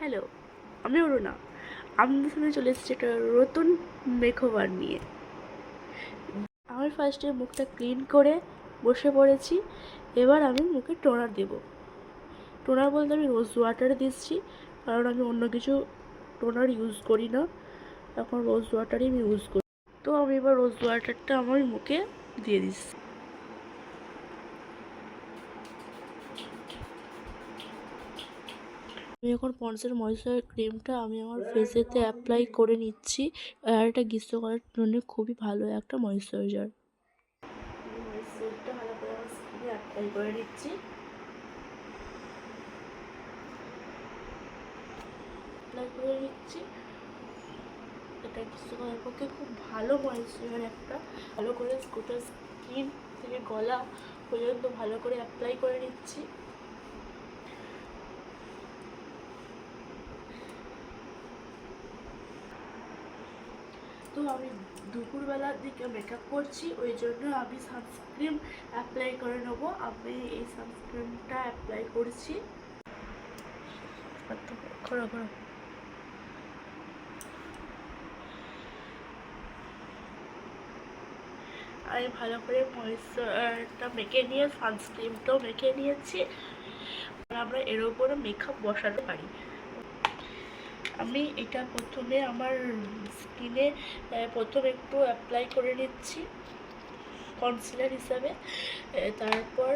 Hello, আমি অরুণা। আপনাদের সামনে চলে এসেছি একটা নতুন মেকওভার নিয়ে। আমি ফার্স্টে মুখটা ক্লিন করে বসে পড়েছি। এবার আমি মুখে টোনার দেব। টোনার বলতে আমি রোজ ওয়াটার দিচ্ছি, কারণ আমি অন্য কিছু টোনার ইউজ করি না। এখন রোজ ওয়াটারই আমি ইউজ করি। তো আমি এবার রোজ ওয়াটারটা আমার মুখে দিয়ে দিচ্ছি। আমি এখন পন্ডসের ময়েশ্চারাইজার ক্রিমটা আমি আমার ফেসেতে অ্যাপ্লাই করে নিচ্ছি। আর এটা গ্রীষ্মকালের জন্য খুবই ভালো একটা ময়েশ্চারাইজার। ময়েশ্চারাইজারটা ভালো করে আমার স্কিনে অ্যাপ্লাই করে নিচ্ছি। এটা গ্রীষ্মকালের পক্ষে খুব ভালো ময়েশ্চারাইজার একটা। ভালো করে গোটা স্কিন থেকে গলা পর্যন্ত ভালো করে অ্যাপ্লাই করে নিচ্ছি। তো আমি দুপুরবেলার দিকে মেকআপ করছি, ওই জন্য আমি সানস্ক্রিন অ্যাপ্লাই করে নেবো। আমি এই সানস্ক্রিনটা অ্যাপ্লাই করছি। আমি ভালো করে ময়েশ্চারটা মেখে নিয়ে সানস্ক্রিনটাও মেখে নিয়েছি। আমরা এর উপরে মেকআপ বসাতে পারি। আমি এটা প্রথমে আমার স্কিনে প্রথম একটু অ্যাপ্লাই করে নিচ্ছি কনসিলার হিসাবে, তারপর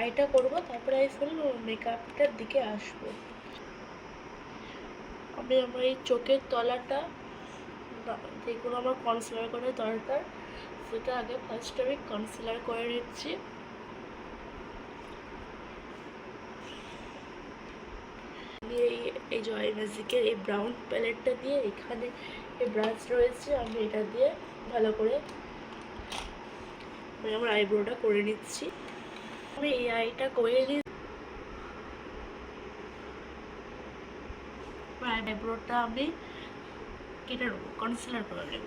আইটা করব, তারপরে আমি ফুল মেকআপটার দিকে আসবো। আমি আমার এই চোখের তলাটা যেগুলো আমার কনসিলার করার দরকার, সেটা আগে ফার্স্ট আমি কনসিলার করে নিচ্ছি। এই জয় ম্যাজিকের এই ব্রাউন প্যালেটটা দিয়ে, এখানে এই ব্রাশ রয়েছে, আমি এটা দিয়ে ভালো করে আমি আমার আইব্রোটা করে নিচ্ছি। আমি এই আইটা করে নিই, আইব্রোটা আমি কেটে নেবো, কনসিলার করে নেব।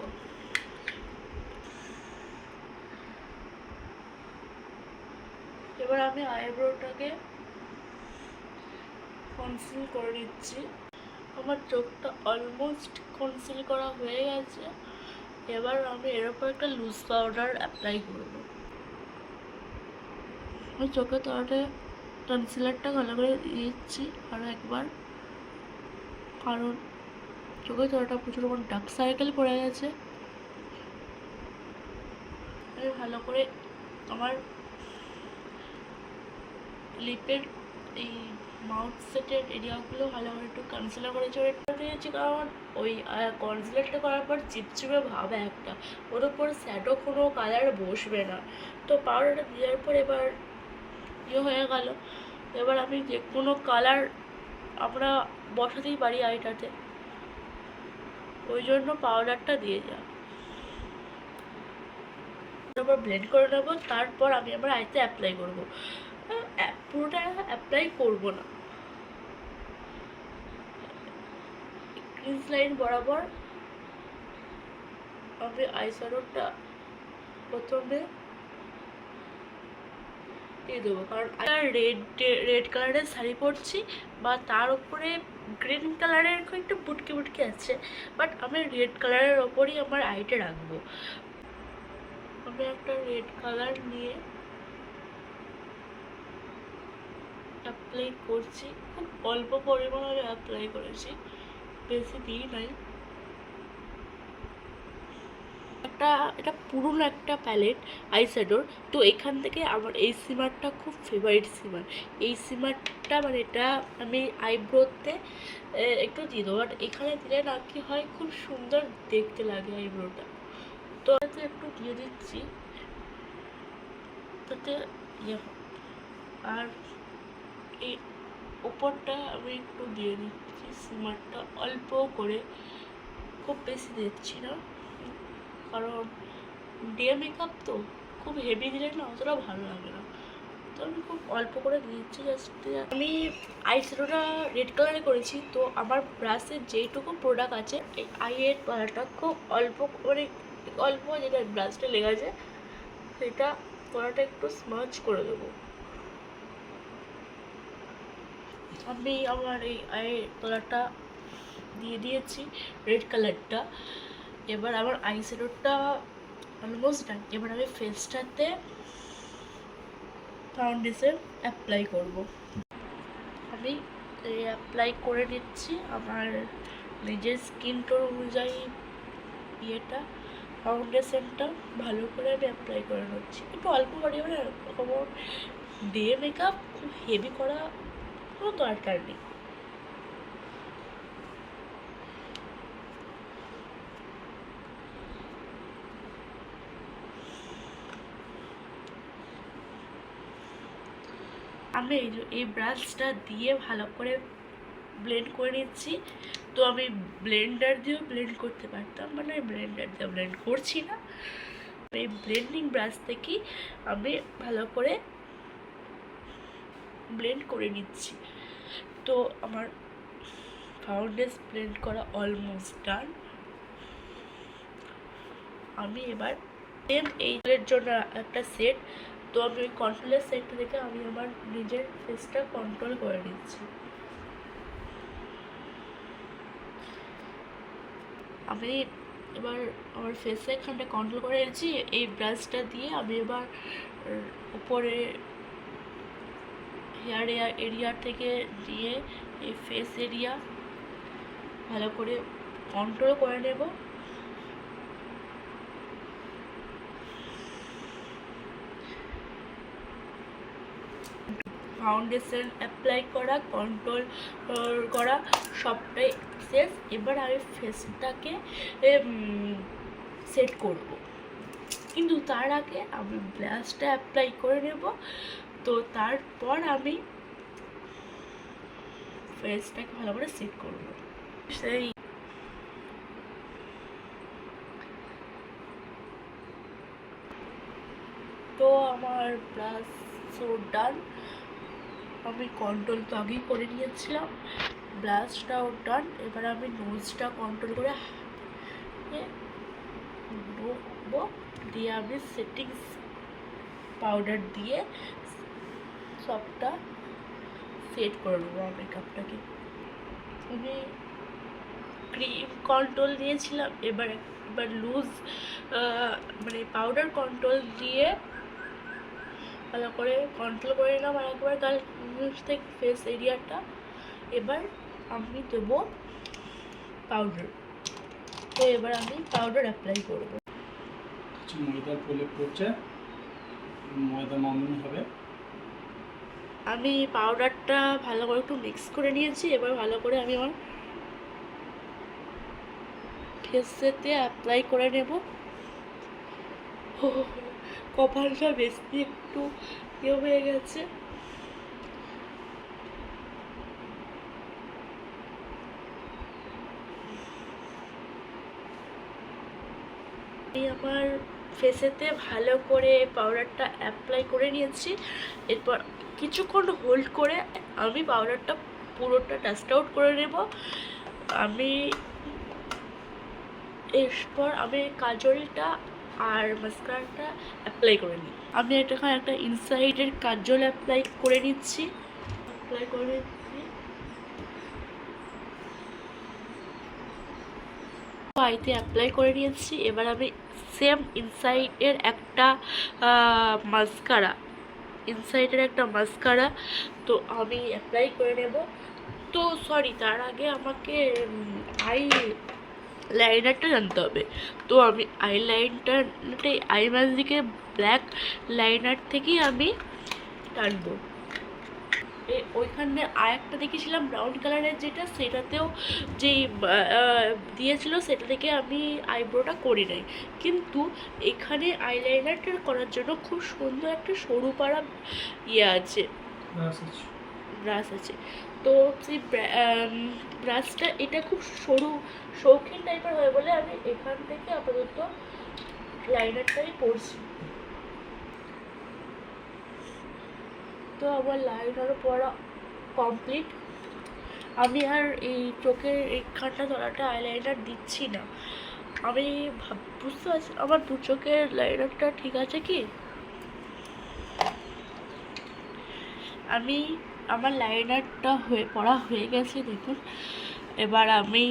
এবার আমি আইব্রোটাকে কনসিল করে নিচ্ছি। আমার চোখটা অলমোস্ট কনসিল করা হয়ে গেছে। এবার আমি এর উপর একটা লুজ পাউডার অ্যাপ্লাই করব। আমি চোখের তলাতে কনসিলারটা ভালো করে দিচ্ছি আরও একবার, কারণ চোখের তলাটা প্রচুর আমার ডার্ক সার্কেল পড়ে গেছে। আমি ভালো করে আমার লিপের এই মাউথ সেটের এরিয়াগুলো ভালো করে একটু কনসিলার করে দিয়েছি, কারণ ওই কনসিলারটা করার পর চিপচিপে ভাব একটা, ওর উপর শ্যাডো কোনো কালার বসবে না। তো পাউডারটা দেওয়ার পর এবার হয়ে গেল। এবার আমি যে কোনো কালার আমরা বসাতেই পারি আইটাতে, ওই জন্য পাউডারটা দিয়ে যাও। তারপর ব্লেন্ড করে নেবো, তারপর আমি আমার আইতে অ্যাপ্লাই করবো। পুরোটা অ্যাপ্লাই করবো না, ক্রিজ লাইন বরাবর আমি আইশ্যাডোটা প্রথমে দিয়ে দেবো, কারণ রেড কালারের শাড়ি পরছি, বা তার উপরে গ্রিন কালারের একটু বুটকি বুটকি আছে, বাট আমি রেড কালারের ওপরই আমার আইটা রাখবো। আমি একটা রেড কালার নিয়ে অ্যাপ্লাই করছি, খুব অল্প পরিমাণে অ্যাপ্লাই করেছি, বেশি দিই নাই। এটা পুরনো একটা প্যালেট আইশ্যাডোর, তো এখান থেকে আমার এই সিমারটা খুব ফেভারিট সিমার। এই সিমারটা মানে এটা আমি আইব্রোতে একটু দিয়ে দেবো, বাট এখানে দিলে না কি হয়, খুব সুন্দর দেখতে লাগে আইব্রোটা। তো একটু দিয়ে দিচ্ছি তাতে ইয়ে, আর এই উপরটা আমি একটু দিয়ে দিচ্ছি সিমারটা অল্প করে, খুব বেশি দিচ্ছি না, কারণ ডে মেকআপ তো খুব হেভি দিলে না অতটা ভালো লাগে না। তো আমি খুব অল্প করে দিচ্ছি জাস্ট। আমি আইশ্যাডোটা রেড কালারে করেছি, তো আমার ব্রাশের যেইটুকু প্রোডাক্ট আছে এই আইয়ের কালারটা খুব অল্প করে, অল্প যেটা ব্রাশটা লেগেছে সেটা কলাটা একটু স্মাচ করে দেবো। আমি আমার এই আইয়ের কালারটা দিয়ে দিয়েছি, রেড কালারটা। এবার আমার আই শ্যাডোটা অলমোস্ট ডান। এবার আমি ফেসটাতে ফাউন্ডেশন অ্যাপ্লাই করব। আমি অ্যাপ্লাই করে নিচ্ছি আমার নিজের স্কিন টোন অনুযায়ী ইয়েটা, ফাউন্ডেশনটা ভালো করে আমি অ্যাপ্লাই করে নিচ্ছি। একটু অল্প পরিমাণে, ডে মেকআপ খুব হেভি করা কোনো দরকার নেই। আমি এই ব্রাশটা দিয়ে ভালো করে ব্লেন্ড করে নিচ্ছি। তো আমি ব্লেন্ডার দিয়েও ব্লেন্ড করতে পারতাম, মানে ব্লেন্ডার দিয়ে ব্লেন্ড করছি না, এই ব্লেন্ডিং ব্রাশ থেকেই আমি ভালো করে ব্লেন্ড করে নিচ্ছি। তো আমার ফাউন্ডেশন ব্লেন্ড করা অলমোস্ট ডান। আমি এবার সেম এইটার জন্য একটা সেট, তো আমি ওই কন্ট্রোলের সেটটা থেকে আমি আমার নিজের ফেসটা কন্ট্রোল করে নিচ্ছি। আমি এবার আমার ফেসে এখানটা কন্ট্রোল করে নিচ্ছি এই ব্রাশটা দিয়ে। আমি এবার উপরে হেয়ার এরিয়া থেকে দিয়ে এই ফেস এরিয়া ভালো করে কন্ট্রোল করে নেব। ফাউন্ডেশন অ্যাপ্লাই করা, কন্ট্রোল করা সবটাই শেষ। এবার আমি ফেসটাকে সেট করব, কিন্তু তার আগে আমি ব্লাশটা অ্যাপ্লাই করে নেব। তো তারপর আমি ফেসটাকে ভালো করে সেট করব। সেই তো আমার ব্লাশ ডান। আমি কন্ট্রোল তো আগেই করে নিয়েছিলাম, ব্লাশটাও ডান। এবার আমি নোজটা কন্ট্রোল করে ঢুকবো, দিয়ে আমি সেটিংস পাউডার দিয়ে সবটা সেট করে নেবো মেকআপটাকে। আমি ক্রিম কন্ট্রোল দিয়েছিলাম, এবার লুজ মানে পাউডার কন্ট্রোল দিয়ে ভালো করে কন্ট্রোল করে নিলাম আর একবার তার থেকে ফেস এরিয়াটা। এবার আমি দেবো পাউডার। তো এবার আমি পাউডার অ্যাপ্লাই করবো। ময়দার প্রলেপ করছে, ময়দা মামুনি হবে। আমি পাউডারটা ভালো করে একটু মিক্স করে নিয়েছি। এবার ভালো করে আমি আমার ফেসেতে অ্যাপ্লাই করে নেব। কপালটা বেশি একটু ইয়ে হয়ে গেছে। আমি আমার ফেসেতে ভালো করে পাউডারটা অ্যাপ্লাই করে নিয়েছি। এরপর কিছুক্ষণ হোল্ড করে আমি পাউডারটা পুরোটা ডাস্ট আউট করে নেব। আমি এরপর আমি কাজলটা আর মাস্কারাটা অ্যাপ্লাই করে নিই। আমি এখানে একটা ইনসাইডের কাজল অ্যাপ্লাই করে নিচ্ছি। আইতে অ্যাপ্লাই করে নিয়েছি। এবার আমি সেম ইনসাইডের একটা মাস্কারা তো আমি অ্যাপ্লাই করে নেব। তো সরি, তার আগে আমাকে আই লাইনারটা জানতে হবে। তো আমি আই ম্যাজিকের ব্ল্যাক লাইনার থেকেই আমি টানবো। ওইখানে আর একটা দেখেছিলাম ব্রাউন কালারের, যেটা সেটাতেও যেই দিয়েছিল সেটা থেকে আমি আইব্রোটা করি নাই, কিন্তু এখানে আইলাইনারটা করার জন্য খুব সুন্দর একটা সরু পাড়া ইয়ে আছে, ব্রাশ আছে। তো সেই ব্রাশটা এটা খুব সরু শৌখিন টাইপের হয় বলে আমি এখান থেকে আপাতত লাইনারটাই করছি। তো আমার লাইনার পড়া কমপ্লিট। আমি আর এই চোখের এইখানটা ধরাটা আইলাইনার দিচ্ছি না। আমি বুঝতে পারছি আমার দু চোখের লাইনারটা ঠিক আছে কি। আমি আমার লাইনারটা পড়া হয়ে গেছে দেখুন। এবার আমি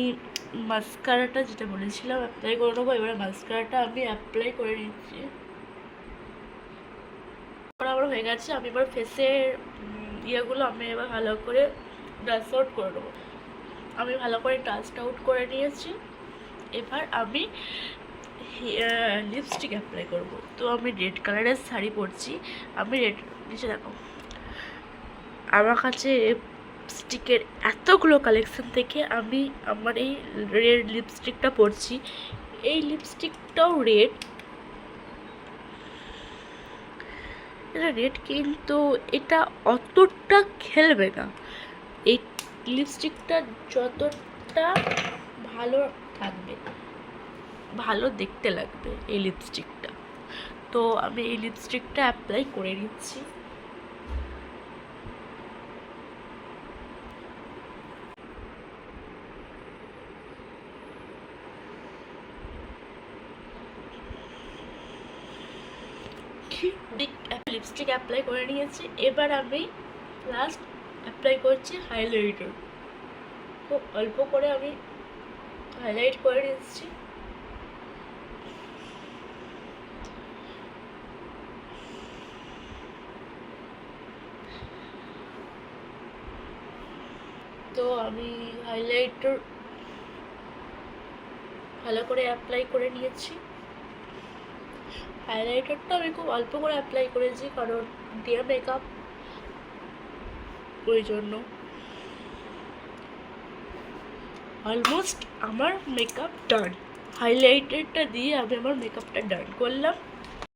মাস্কারাটা যেটা বলেছিলাম অ্যাপ্লাই করে নেবো। এবার মাস্কারাটা আমি অ্যাপ্লাই করে নিচ্ছি। আমার হয়ে গেছে। আমি এবার ফেসের ইয়েগুলো আমি এবার ভালো করে ডাস্ট আউট করে নেবো। আমি ভালো করে ডাস্ট আউট করে নিয়েছি। এবার আমি লিপস্টিক অ্যাপ্লাই করব। তো আমি রেড কালারের শাড়ি পরছি। আমি রেড নিচে দেখো আমার কাছে লিপস্টিকের এতগুলো কালেকশন থেকে আমি আমার এই রেড লিপস্টিকটা পরছি। এই লিপস্টিকটাও রেড, এটা রেড, কিন্তু এটা অতটা খেলবে না। এই লিপস্টিকটা যতটা ভালো থাকবে, ভালো দেখতে লাগবে এই লিপস্টিকটা। তো আমি এই লিপস্টিকটা অ্যাপ্লাই করে নিচ্ছি। লিপস্টিক অ্যাপ্লাই করে নিয়েছি। এবার আমি লাস্ট অ্যাপ্লাই করছি হাইলাইটার। খুব অল্প করে আমি হাইলাইট করে নিচ্ছি। তো আমি হাইলাইটার ভালো করে অ্যাপ্লাই করে নিয়েছি। হাইলাইটারটা আমি খুব অল্প করে অ্যাপ্লাই করেছি, কারণ ডিয়ার মেকআপ, ওই জন্য। অলমোস্ট আমার মেকআপ ডান। হাইলাইটারটা দিয়ে আমি আমার মেকআপটা ডান করলাম।